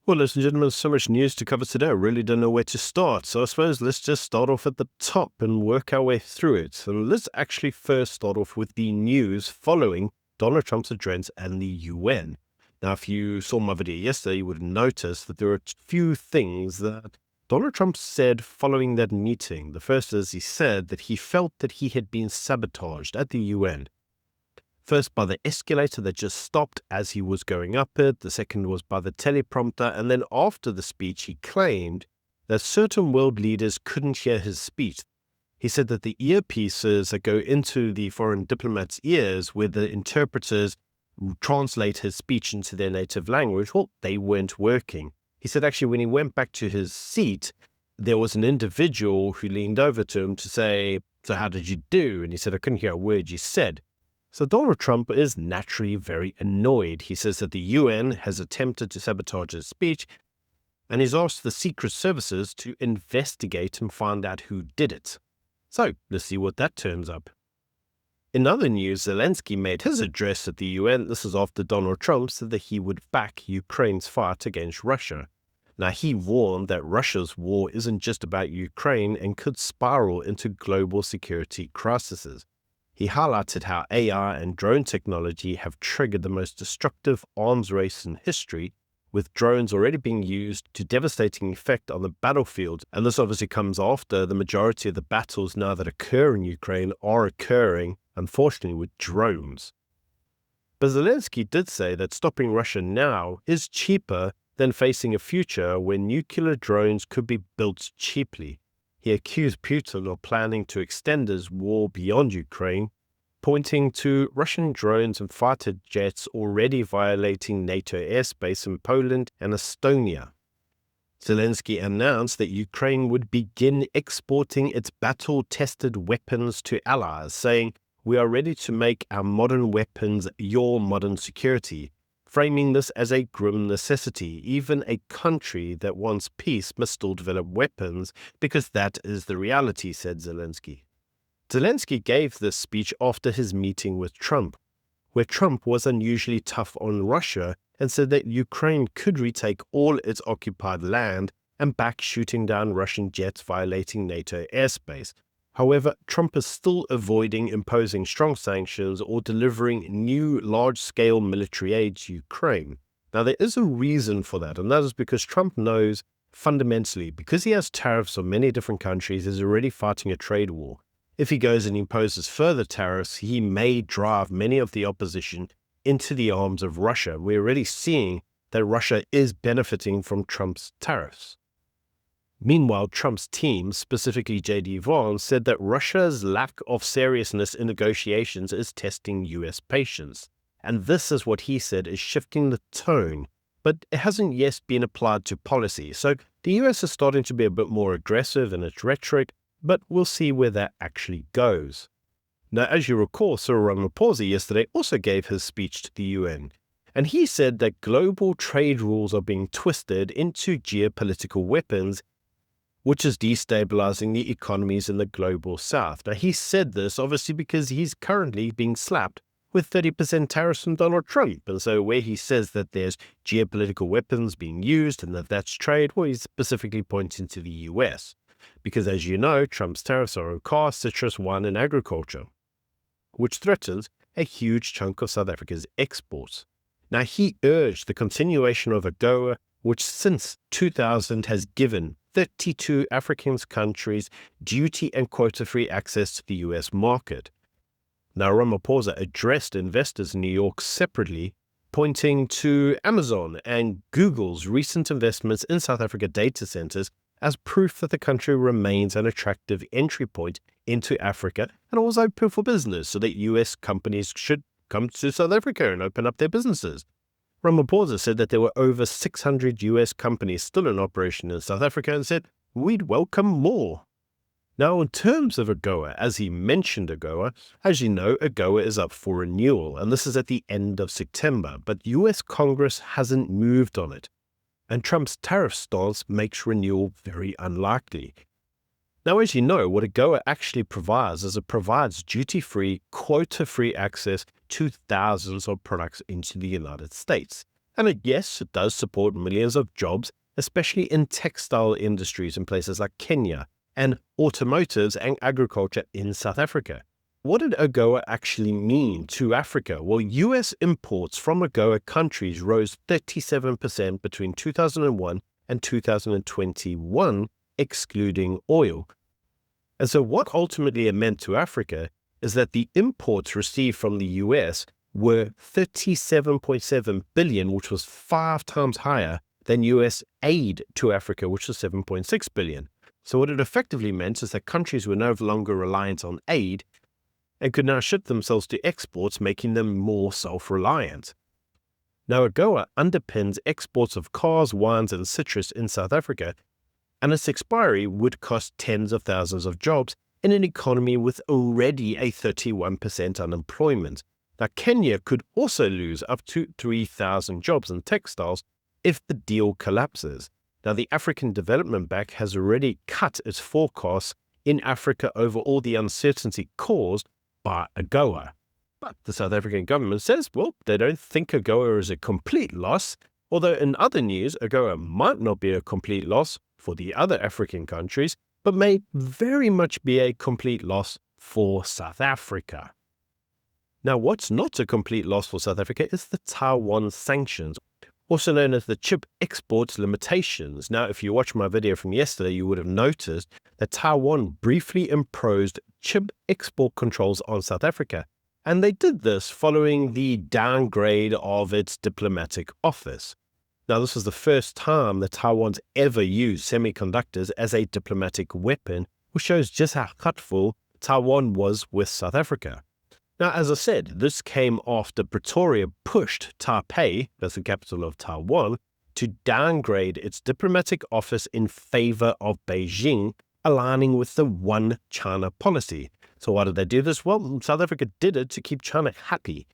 Well, ladies and gentlemen, so much news to cover today. I really don't know where to start. So I suppose let's just start off at the top and work our way through it. So let's actually first start off with the news following Donald Trump's address and the UN. Now, if you saw my video yesterday, you would have noticed that there are a few things that Donald Trump said following that meeting. The first is he said that he felt that he had been sabotaged at the UN. First by the escalator that just stopped as he was going up it. The second was by the teleprompter. And then after the speech, he claimed that certain world leaders couldn't hear his speech. He said that the earpieces that go into the foreign diplomats' ears where the interpreters translate his speech into their native language, well, they weren't working. He said actually when he went back to his seat, there was an individual who leaned over to him to say, "So how did you do?" And he said, "I couldn't hear a word you said." So Donald Trump is naturally very annoyed. He says that the UN has attempted to sabotage his speech, and he's asked the secret services to investigate and find out who did it. So let's see what that turns up. In other news, Zelensky made his address at the UN. This is after Donald Trump said that he would back Ukraine's fight against Russia. Now, he warned that Russia's war isn't just about Ukraine and could spiral into global security crises. He highlighted how AI and drone technology have triggered the most destructive arms race in history, with drones already being used to devastating effect on the battlefield. And this obviously comes after the majority of the battles now that occur in Ukraine are occurring, unfortunately, with drones. But Zelensky did say that stopping Russia now is cheaper than facing a future where nuclear drones could be built cheaply. He accused Putin of planning to extend his war beyond Ukraine, pointing to Russian drones and fighter jets already violating NATO airspace in Poland and Estonia. Zelensky announced that Ukraine would begin exporting its battle-tested weapons to allies, saying, "We are ready to make our modern weapons your modern security," framing this as a grim necessity. Even a country that wants peace must still develop weapons because that is the reality, said Zelensky. Zelensky gave this speech after his meeting with Trump, where Trump was unusually tough on Russia and said that Ukraine could retake all its occupied land and back shooting down Russian jets violating NATO airspace. However, Trump is still avoiding imposing strong sanctions or delivering new large-scale military aid to Ukraine. Now, there is a reason for that, and that is because Trump knows fundamentally, because he has tariffs on many different countries, he's already fighting a trade war. If he goes and imposes further tariffs, he may drive many of the opposition into the arms of Russia. We're already seeing that Russia is benefiting from Trump's tariffs. Meanwhile, Trump's team, specifically J.D. Vance, said that Russia's lack of seriousness in negotiations is testing U.S. patience. And this is what he said is shifting the tone, but it hasn't yet been applied to policy. So the U.S. is starting to be a bit more aggressive in its rhetoric, but we'll see where that actually goes. Now, as you recall, Cyril Ramaphosa yesterday also gave his speech to the UN, and he said that global trade rules are being twisted into geopolitical weapons, which is destabilizing the economies in the global south. Now, he said this obviously because he's currently being slapped with 30% tariffs from Donald Trump. And so where he says that there's geopolitical weapons being used and that that's trade, well, he's specifically pointing to the US. Because as you know, Trump's tariffs are on car, citrus, wine, and agriculture, which threatens a huge chunk of South Africa's exports. Now, he urged the continuation of AGOA, which since 2000 has given 32 African countries duty and quota-free access to the US market. Now, Ramaphosa addressed investors in New York separately, pointing to Amazon and Google's recent investments in South Africa data centers as proof that the country remains an attractive entry point into Africa and was open for business, so that US companies should come to South Africa and open up their businesses. Ramaphosa said that there were over 600 US companies still in operation in South Africa and said, "We'd welcome more." Now, in terms of AGOA, as he mentioned AGOA, as you know, AGOA is up for renewal, and this is at the end of September, but US Congress hasn't moved on it, and Trump's tariff stance makes renewal very unlikely. Now, as you know, what AGOA actually provides is it provides duty-free, quota-free access to thousands of products into the United States. And yes, it does support millions of jobs, especially in textile industries in places like Kenya, and automotives and agriculture in South Africa. What did AGOA actually mean to Africa? Well, US imports from AGOA countries rose 37% between 2001 and 2021, excluding oil. And so what ultimately it meant to Africa is that the imports received from the US were 37.7 billion, which was 5 times higher than US aid to Africa, which was 7.6 billion. So what it effectively meant is that countries were no longer reliant on aid and could now shift themselves to exports, making them more self-reliant. Now, AGOA underpins exports of cars, wines, and citrus in South Africa, and its expiry would cost tens of thousands of jobs in an economy with already a 31% unemployment. Now, Kenya could also lose up to 3,000 jobs in textiles if the deal collapses. Now, the African Development Bank has already cut its forecasts in Africa over all the uncertainty caused by AGOA. But the South African government says, well, they don't think AGOA is a complete loss, although in other news, AGOA might not be a complete loss for the other African countries, but may very much be a complete loss for South Africa. Now, what's not a complete loss for South Africa is the Taiwan sanctions, also known as the chip exports limitations. Now, if you watched my video from yesterday, you would have noticed that Taiwan briefly imposed chip export controls on South Africa, and they did this following the downgrade of its diplomatic office. Now, this was the first time that Taiwan's ever used semiconductors as a diplomatic weapon, which shows just how hurtful Taiwan was with South Africa. Now, as I said, this came after Pretoria pushed Taipei, that's the capital of Taiwan, to downgrade its diplomatic office in favor of Beijing, aligning with the One China policy. So why did they do this? Well, South Africa did it to keep China happy.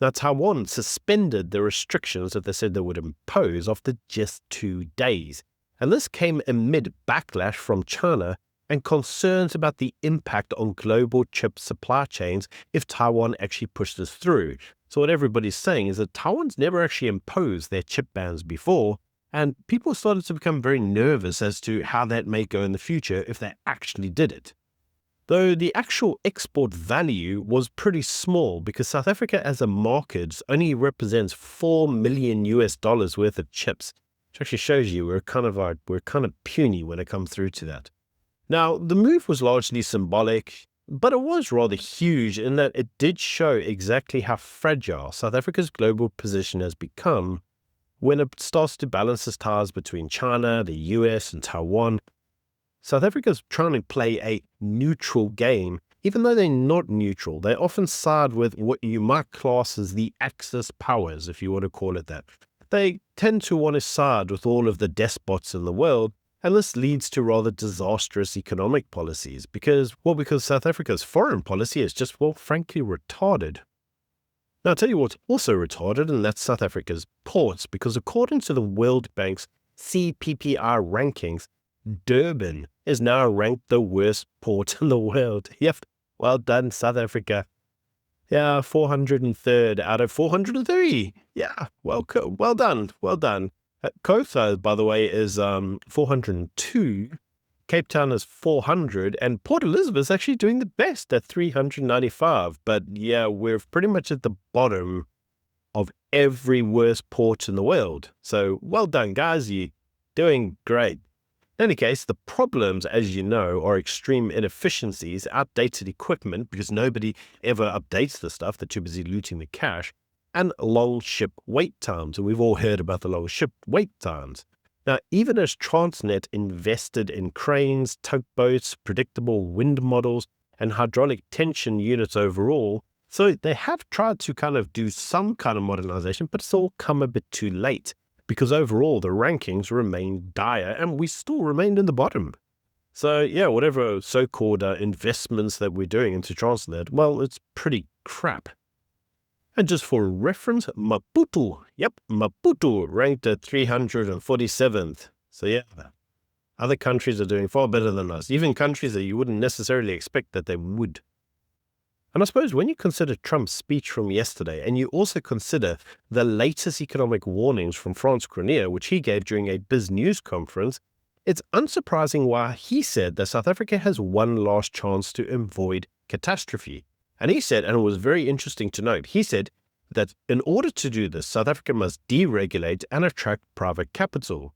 Now, Taiwan suspended the restrictions that they said they would impose after just 2 days. And this came amid backlash from China and concerns about the impact on global chip supply chains if Taiwan actually pushed this through. So what everybody's saying is that Taiwan's never actually imposed their chip bans before, and people started to become very nervous as to how that may go in the future if they actually did it. Though the actual export value was pretty small because South Africa as a market only represents $4 million worth of chips, which actually shows you we're kind of puny when it comes through to that. Now, the move was largely symbolic, but it was rather huge in that it did show exactly how fragile South Africa's global position has become when it starts to balance its ties between China, the US, and Taiwan. South Africa's trying to play a neutral game. Even though they're not neutral, they often side with what you might class as the Axis powers, if you want to call it that. They tend to want to side with all of the despots in the world, and this leads to rather disastrous economic policies because South Africa's foreign policy is just, well, frankly retarded. Now, I'll tell you what's also retarded, and that's South Africa's ports, because according to the World Bank's CPPR rankings, Durban is now ranked the worst port in the world. Yep, well done, South Africa. Yeah, 403rd out of 403. Yeah, well done, well done. Kofa, by the way, is 402. Cape Town is 400, and Port Elizabeth is actually doing the best at 395. But yeah, we're pretty much at the bottom of every worst port in the world. So well done, guys. You're doing great. In any case, the problems, as you know, are extreme inefficiencies, outdated equipment, because nobody ever updates the stuff, they're too busy looting the cash, and long ship wait times. And we've all heard about the long ship wait times. Now, even as Transnet invested in cranes, tugboats, predictable wind models, and hydraulic tension units overall, so they have tried to kind of do some kind of modernization, but it's all come a bit too late. Because overall the rankings remain dire and we still remained in the bottom. So yeah, whatever so-called investments that we're doing into Transnet, well, it's pretty crap. And just for reference, Maputo ranked at 347th. So yeah, other countries are doing far better than us, even countries that you wouldn't necessarily expect that they would. And I suppose when you consider Trump's speech from yesterday, and you also consider the latest economic warnings from Frans Cronje, which he gave during a Biz News conference, it's unsurprising why he said that South Africa has one last chance to avoid catastrophe. And he said, and it was very interesting to note, he said that in order to do this, South Africa must deregulate and attract private capital.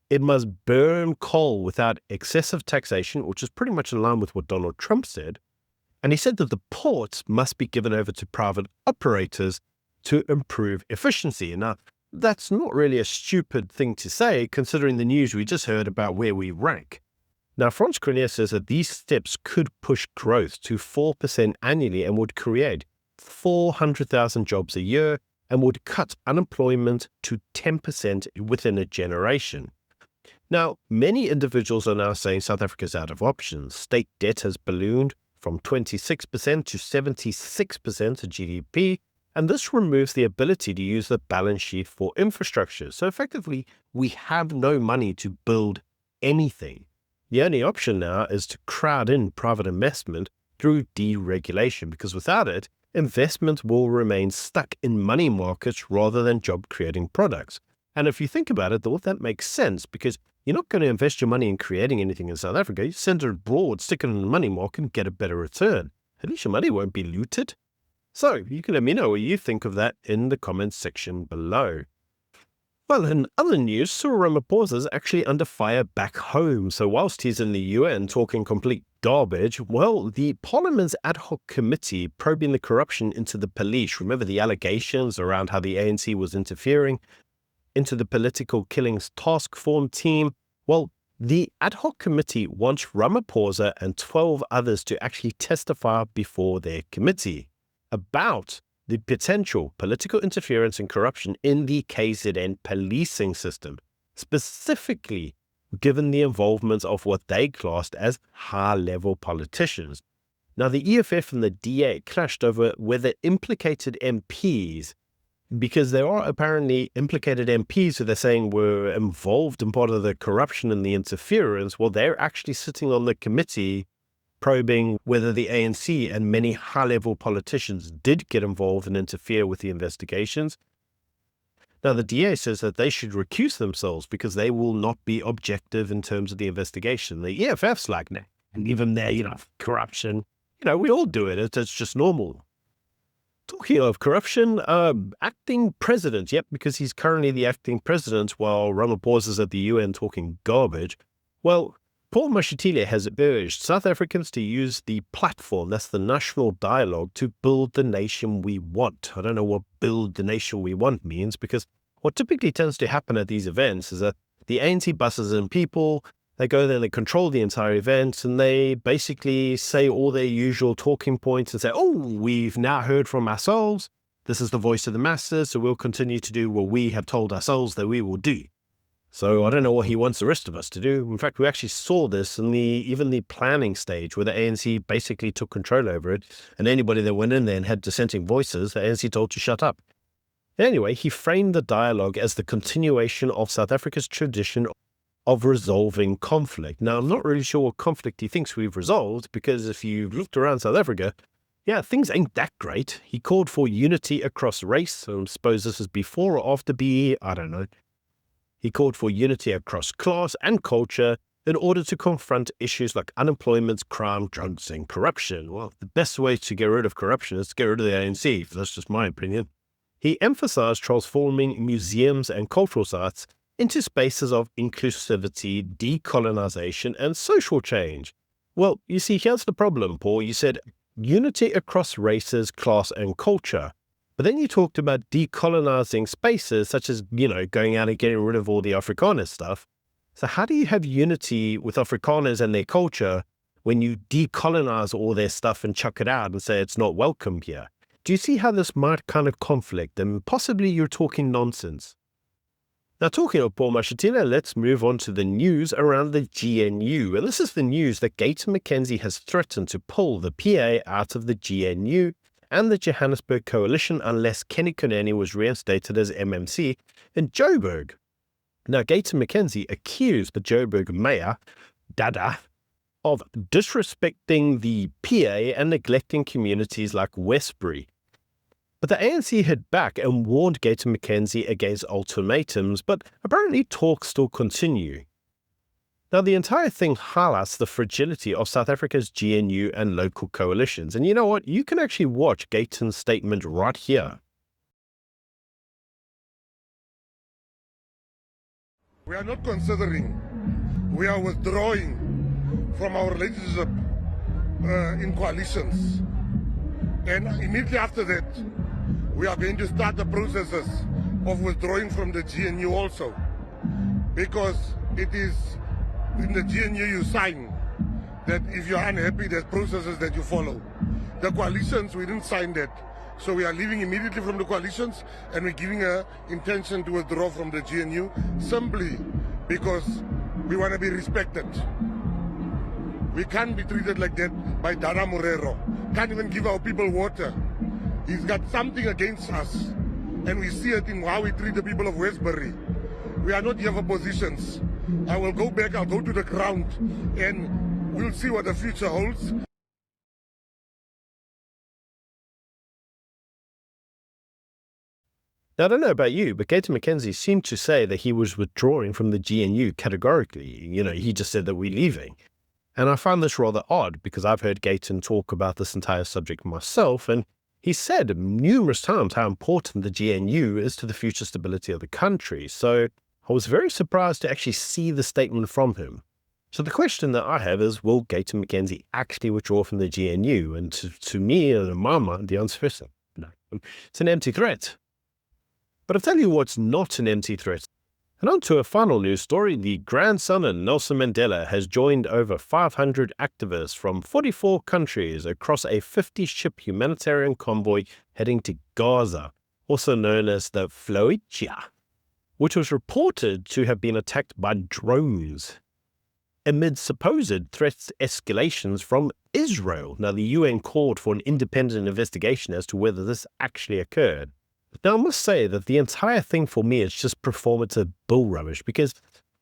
It must burn coal without excessive taxation, which is pretty much in line with what Donald Trump said. And he said that the ports must be given over to private operators to improve efficiency. Now, that's not really a stupid thing to say, considering the news we just heard about where we rank. Now, Frans Cronje says that these steps could push growth to 4% annually and would create 400,000 jobs a year and would cut unemployment to 10% within a generation. Now, many individuals are now saying South Africa's out of options. State debt has ballooned from 26% to 76% of GDP, and this removes the ability to use the balance sheet for infrastructure. So effectively, we have no money to build anything. The only option now is to crowd in private investment through deregulation, because without it, investment will remain stuck in money markets rather than job-creating products. And if you think about it, that makes sense, because you're not going to invest your money in creating anything in South Africa. You send it abroad, stick it in the money market, and get a better return. At least your money won't be looted. So you can let me know what you think of that in the comments section below. Well, in other news, Cyril Ramaphosa is actually under fire back home. So whilst he's in the UN talking complete garbage, well, the Parliament's ad hoc committee probing the corruption into the police, remember the allegations around how the ANC was interfering into the political killings task force team? Well, the ad hoc committee wants Ramaphosa and 12 others to actually testify before their committee about the potential political interference and corruption in the KZN policing system, specifically given the involvement of what they classed as high-level politicians. Now, the EFF and the DA clashed over whether implicated MPs, because there are apparently implicated MPs who they're saying were involved in part of the corruption and the interference. Well, they're actually sitting on the committee probing whether the ANC and many high-level politicians did get involved and interfere with the investigations. Now, the DA says that they should recuse themselves because they will not be objective in terms of the investigation. The EFF's like, nah, and even there, corruption, we all do it. It's just normal. Talking of corruption, acting president, yep, because he's currently the acting president while Ramaphosa's at the UN talking garbage. Well, Paul Mashatile has urged South Africans to use the platform, that's the national dialogue, to build the nation we want. I don't know what build the nation we want means, because what typically tends to happen at these events is that the ANC buses in people, they go there and they control the entire event, and they basically say all their usual talking points and say, oh, we've now heard from ourselves. This is the voice of the masses, so we'll continue to do what we have told ourselves that we will do. So I don't know what he wants the rest of us to do. In fact, we actually saw this in even the planning stage where the ANC basically took control over it, and anybody that went in there and had dissenting voices, the ANC told to shut up. Anyway, he framed the dialogue as the continuation of South Africa's tradition of resolving conflict. Now, I'm not really sure what conflict he thinks we've resolved, because if you've looked around South Africa, yeah, things ain't that great. He called for unity across race. So I suppose this is before or after BE, I don't know. He called for unity across class and culture in order to confront issues like unemployment, crime, drugs, and corruption. Well, the best way to get rid of corruption is to get rid of the ANC. That's just my opinion. He emphasized transforming museums and cultural sites into spaces of inclusivity, decolonization, and social change. Well, you see, here's the problem, Paul. You said unity across races, class, and culture. But then you talked about decolonizing spaces, such as, going out and getting rid of all the Afrikaner stuff. So how do you have unity with Afrikaners and their culture when you decolonize all their stuff and chuck it out and say it's not welcome here? Do you see how this might kind of conflict, and possibly you're talking nonsense? Now, talking of Paul Mashatile, let's move on to the news around the GNU. And this is the news that Gayton McKenzie has threatened to pull the PA out of the GNU and the Johannesburg Coalition unless Kenny Kunene was reinstated as MMC in Joburg. Now, Gayton McKenzie accused the Joburg mayor, Dada, of disrespecting the PA and neglecting communities like Westbury. But the ANC hit back and warned Gayton McKenzie against ultimatums, but apparently talks still continue. Now, the entire thing highlights the fragility of South Africa's GNU and local coalitions. And you know what? You can actually watch Gayton's statement right here. We are not considering, we are withdrawing from our relationship in coalitions. And immediately after that, we are going to start the processes of withdrawing from the GNU also. Because it is in the GNU you sign that if you are unhappy, there's processes that you follow. The coalitions, we didn't sign that. So we are leaving immediately from the coalitions and we're giving an intention to withdraw from the GNU simply because we want to be respected. We can't be treated like that by Dana Morero. Can't even give our people water. He's got something against us and we see it in how we treat the people of Westbury. We are not here for positions. I will go back, I'll go to the ground and we'll see what the future holds. Now, I don't know about you, but Gayton McKenzie seemed to say that he was withdrawing from the GNU categorically. He just said that we're leaving. And I find this rather odd because I've heard Gayton talk about this entire subject myself, and he said numerous times how important the GNU is to the future stability of the country. So I was very surprised to actually see the statement from him. So the question that I have is, will Gayton McKenzie actually withdraw from the GNU? And to me, in my mind, the answer is no. It's an empty threat. But I'll tell you what's not an empty threat. And on to a final news story. The grandson of Nelson Mandela has joined over 500 activists from 44 countries across a 50-ship humanitarian convoy heading to Gaza, also known as the Floitia, which was reported to have been attacked by drones amid supposed threats escalations from Israel. Now, the UN called for an independent investigation as to whether this actually occurred. Now, I must say that the entire thing for me is just performative bull rubbish, because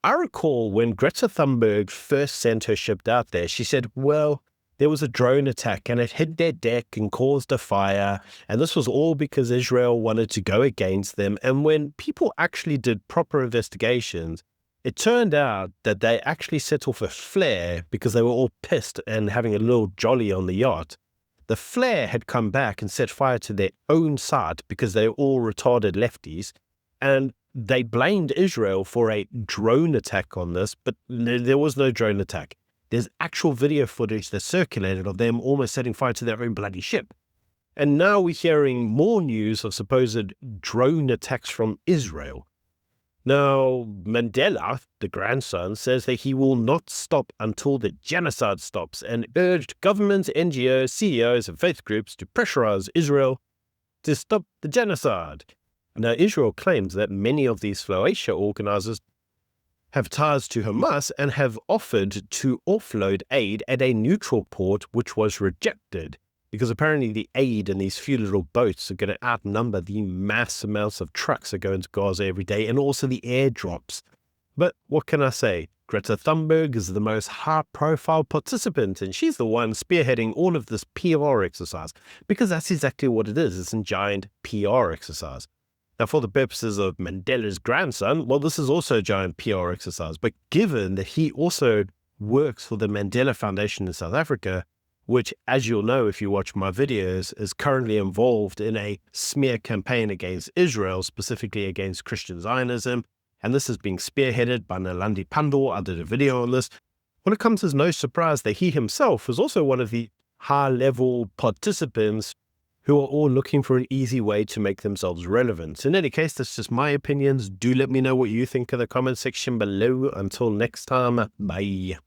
I recall when Greta Thunberg first sent her ship out there, she said, well, there was a drone attack and it hit their deck and caused a fire, and this was all because Israel wanted to go against them. And when people actually did proper investigations, it turned out that they actually set off a flare because they were all pissed and having a little jolly on the yacht. The flare had come back and set fire to their own site because they were all retarded lefties, and they blamed Israel for a drone attack on this, but there was no drone attack. There's actual video footage that circulated of them almost setting fire to their own bloody ship. And now we're hearing more news of supposed drone attacks from Israel. Now, Mandela, the grandson, says that he will not stop until the genocide stops, and urged governments, NGOs, CEOs, and faith groups to pressurize Israel to stop the genocide. Now, Israel claims that many of these Floatia organizers have ties to Hamas and have offered to offload aid at a neutral port, which was rejected, because apparently the aid in these few little boats are going to outnumber the mass amounts of trucks that go into Gaza every day, and also the airdrops. But what can I say? Greta Thunberg is the most high-profile participant, and she's the one spearheading all of this PR exercise, because that's exactly what it is. It's a giant PR exercise. Now, for the purposes of Mandela's grandson, well, this is also a giant PR exercise. But given that he also works for the Mandela Foundation in South Africa, which, as you'll know if you watch my videos, is currently involved in a smear campaign against Israel, specifically against Christian Zionism, and this is being spearheaded by Nalandi Pandor. I did a video on this. Well, it comes as no surprise that he himself was also one of the high-level participants who are all looking for an easy way to make themselves relevant. In any case, that's just my opinions. Do let me know what you think in the comment section below. Until next time, bye.